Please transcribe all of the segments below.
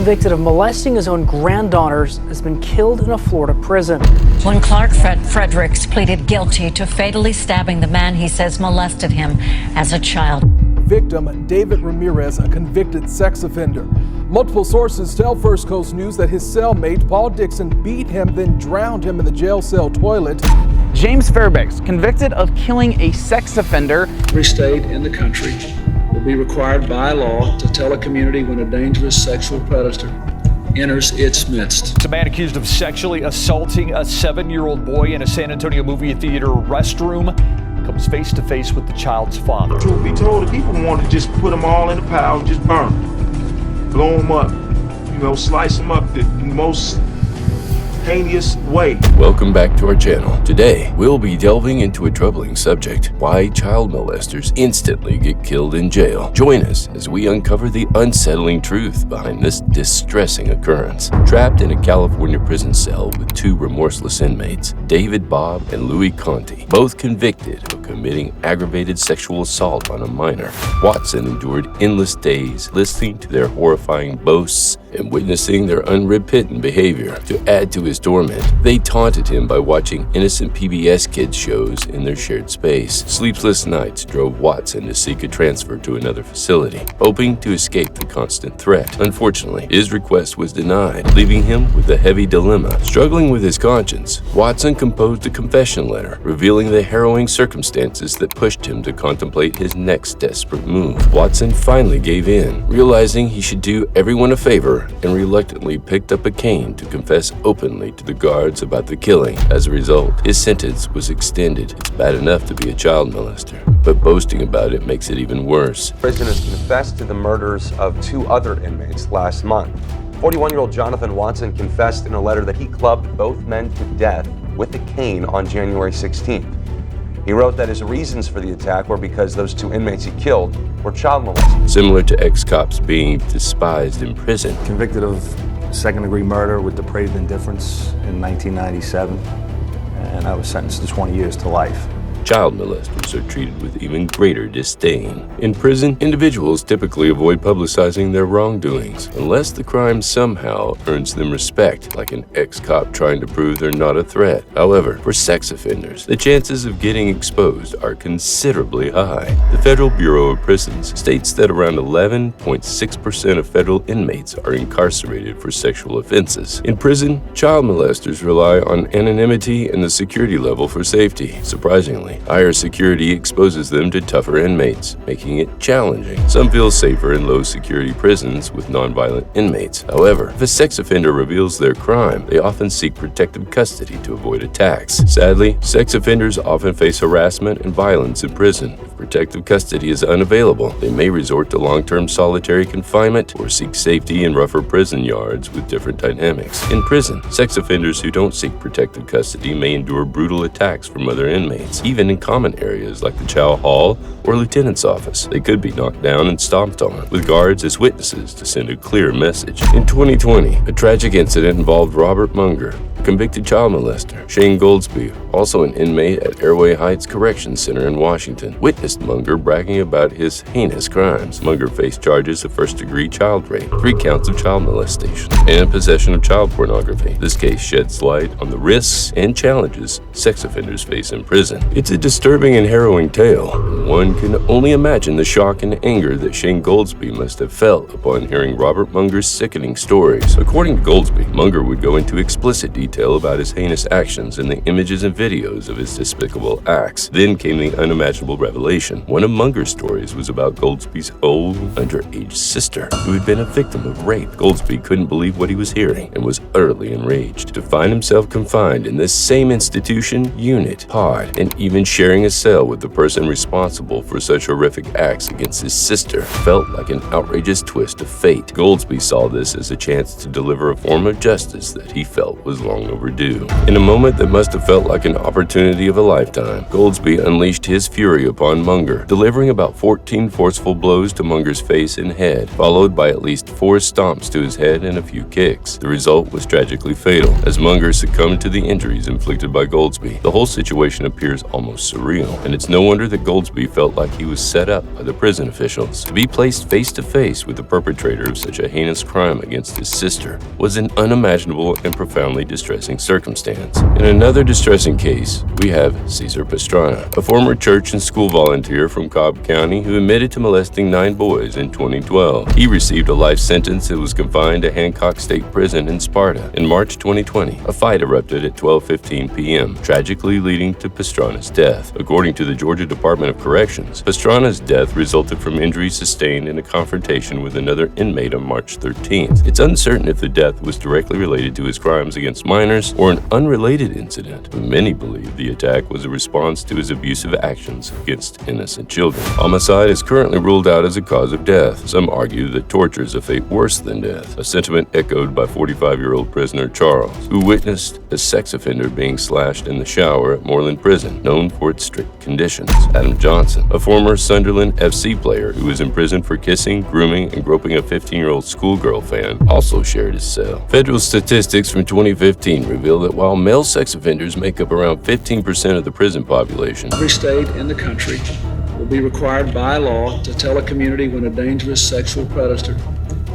convicted of molesting his own granddaughters, has been killed in a Florida prison. When Clark Fredericks pleaded guilty to fatally stabbing the man he says molested him as a child. Victim David Ramirez, a convicted sex offender. Multiple sources tell First Coast News that his cellmate, Paul Dixon, beat him, then drowned him in the jail cell toilet. James Fairbanks, convicted of killing a sex offender. Every state in the country will be required by law to tell a community when a dangerous sexual predator enters its midst. It's a man accused of sexually assaulting a 7-year-old boy in a San Antonio movie theater restroom comes face to face with the child's father. Truth be told, the people want to just put them all in a pile and just burn them, blow them up, slice them up the most heinous way. Welcome back to our channel. Today, we'll be delving into a troubling subject: why child molesters instantly get killed in jail. Join us as we uncover the unsettling truth behind this distressing occurrence. Trapped in a California prison cell with 2 remorseless inmates, David Bob and Louis Conti, both convicted of committing aggravated sexual assault on a minor. Watson endured endless days listening to their horrifying boasts and witnessing their unrepentant behavior. To add to his torment, they taunted him by watching innocent PBS kids shows in their shared space. Sleepless nights drove Watson to seek a transfer to another facility, hoping to escape the constant threat. Unfortunately, his request was denied, leaving him with a heavy dilemma. Struggling with his conscience, Watson composed a confession letter, revealing the harrowing circumstances that pushed him to contemplate his next desperate move. Watson finally gave in, realizing he should do everyone a favor, and reluctantly picked up a cane to confess openly to the guards about the killing. As a result, his sentence was extended. It's bad enough to be a child molester, but boasting about it makes it even worse. Prisoners confessed to the murders of 2 other inmates last month. 41-year-old Jonathan Watson confessed in a letter that he clubbed both men to death with a cane on January 16th. He wrote that his reasons for the attack were because those 2 inmates he killed were child molesters. Similar to ex-cops being despised in prison. Convicted of second-degree murder with depraved indifference in 1997, and I was sentenced to 20 years to life. Child molesters are treated with even greater disdain. In prison, individuals typically avoid publicizing their wrongdoings, unless the crime somehow earns them respect, like an ex-cop trying to prove they're not a threat. However, for sex offenders, the chances of getting exposed are considerably high. The Federal Bureau of Prisons states that around 11.6% of federal inmates are incarcerated for sexual offenses. In prison, child molesters rely on anonymity and the security level for safety. Surprisingly, higher security exposes them to tougher inmates, making it challenging. Some feel safer in low-security prisons with nonviolent inmates. However, if a sex offender reveals their crime, they often seek protective custody to avoid attacks. Sadly, sex offenders often face harassment and violence in prison. If protective custody is unavailable, they may resort to long-term solitary confinement or seek safety in rougher prison yards with different dynamics. In prison, sex offenders who don't seek protective custody may endure brutal attacks from other inmates, even in common areas like the chow hall or lieutenant's office. They could be knocked down and stomped on, with guards as witnesses to send a clear message. In 2020, a tragic incident involved Robert Munger, a convicted child molester. Shane Goldsby, also an inmate at Airway Heights Correction Center in Washington, witnessed Munger bragging about his heinous crimes. Munger faced charges of first-degree child rape, 3 counts of child molestation, and possession of child pornography. This case sheds light on the risks and challenges sex offenders face in prison. It's a disturbing and harrowing tale, and one can only imagine the shock and anger that Shane Goldsby must have felt upon hearing Robert Munger's sickening stories. According to Goldsby, Munger would go into explicit detail about his heinous actions and the images and videos of his despicable acts. Then came the unimaginable revelation. One of Munger's stories was about Goldsby's own underage sister, who had been a victim of rape. Goldsby couldn't believe what he was hearing and was utterly enraged. To find himself confined in this same institution, unit, pod, and even sharing a cell with the person responsible for such horrific acts against his sister felt like an outrageous twist of fate. Goldsby saw this as a chance to deliver a form of justice that he felt was long overdue. In a moment that must have felt like an opportunity of a lifetime, Goldsby unleashed his fury upon Munger, delivering about 14 forceful blows to Munger's face and head, followed by at least 4 stomps to his head and a few kicks. The result was tragically fatal, as Munger succumbed to the injuries inflicted by Goldsby. The whole situation appears almost surreal, and it's no wonder that Goldsby felt like he was set up by the prison officials. To be placed face to face with the perpetrator of such a heinous crime against his sister was an unimaginable and profoundly distressing circumstance. In another distressing case, we have Cesar Pastrana, a former church and school volunteer from Cobb County who admitted to molesting 9 boys in 2012. He received a life sentence and was confined to Hancock State Prison in Sparta. In March 2020, a fight erupted at 12:15 p.m., tragically leading to Pastrana's death. According to the Georgia Department of Corrections, Pastrana's death resulted from injuries sustained in a confrontation with another inmate on March 13th. It's uncertain if the death was directly related to his crimes against minors or an unrelated incident, but many believe the attack was a response to his abusive actions against innocent children. Homicide is currently ruled out as a cause of death. Some argue that torture is a fate worse than death, a sentiment echoed by 45-year-old prisoner Charles, who witnessed a sex offender being slashed in the shower at Moreland Prison, known for its strict conditions. Adam Johnson, a former Sunderland FC player who was imprisoned for kissing, grooming, and groping a 15-year-old schoolgirl fan, also shared his cell. Federal statistics from 2015 reveal that while male sex offenders make up around 15% of the prison population, Every state in the country will be required by law to tell a community when a dangerous sexual predator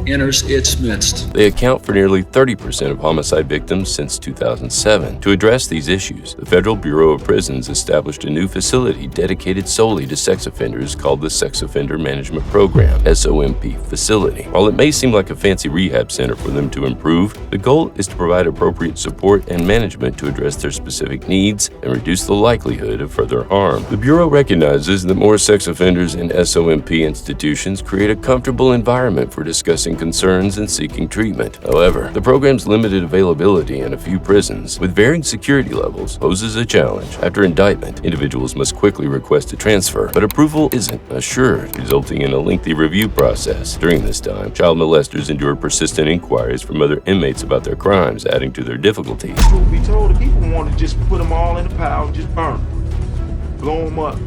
enters its midst. they account for nearly 30% of homicide victims since 2007. To address these issues, the Federal Bureau of Prisons established a new facility dedicated solely to sex offenders called the Sex Offender Management Program, SOMP facility. While it may seem like a fancy rehab center for them to improve, the goal is to provide appropriate support and management to address their specific needs and reduce the likelihood of further harm. The Bureau recognizes that more sex offenders in SOMP institutions create a comfortable environment for discussing concerns and seeking treatment. However, the program's limited availability in a few prisons with varying security levels poses a challenge. After indictment, individuals must quickly request a transfer, but approval isn't assured, resulting in a lengthy review process. During this time, child molesters endure persistent inquiries from other inmates about their crimes, adding to their difficulties. Truth be told, the people want to just put them all in a pile and just burn them, blow them up,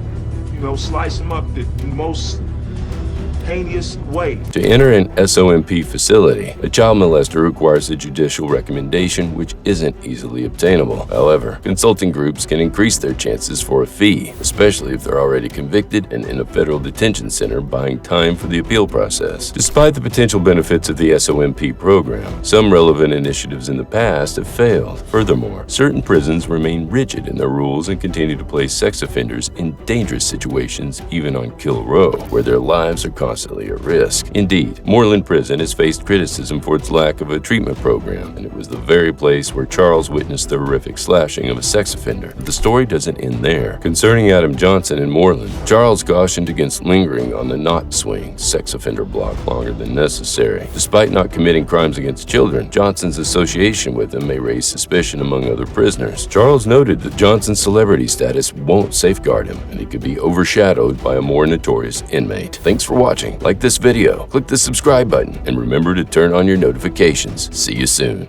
slice them up the most heinous way. To enter an SOMP facility, a child molester requires a judicial recommendation, which isn't easily obtainable. However, consulting groups can increase their chances for a fee, especially if they're already convicted and in a federal detention center buying time for the appeal process. Despite the potential benefits of the SOMP program, some relevant initiatives in the past have failed. Furthermore, certain prisons remain rigid in their rules and continue to place sex offenders in dangerous situations, even on Kill Row, where their lives are constantly at risk. Indeed, Moreland Prison has faced criticism for its lack of a treatment program, and it was the very place where Charles witnessed the horrific slashing of a sex offender. But the story doesn't end there. Concerning Adam Johnson in Moreland, Charles cautioned against lingering on the not swing sex offender block longer than necessary. Despite not committing crimes against children, Johnson's association with them may raise suspicion among other prisoners. Charles noted that Johnson's celebrity status won't safeguard him, and he could be overshadowed by a more notorious inmate. Thanks for watching. Like this video, click the subscribe button, and remember to turn on your notifications. See you soon.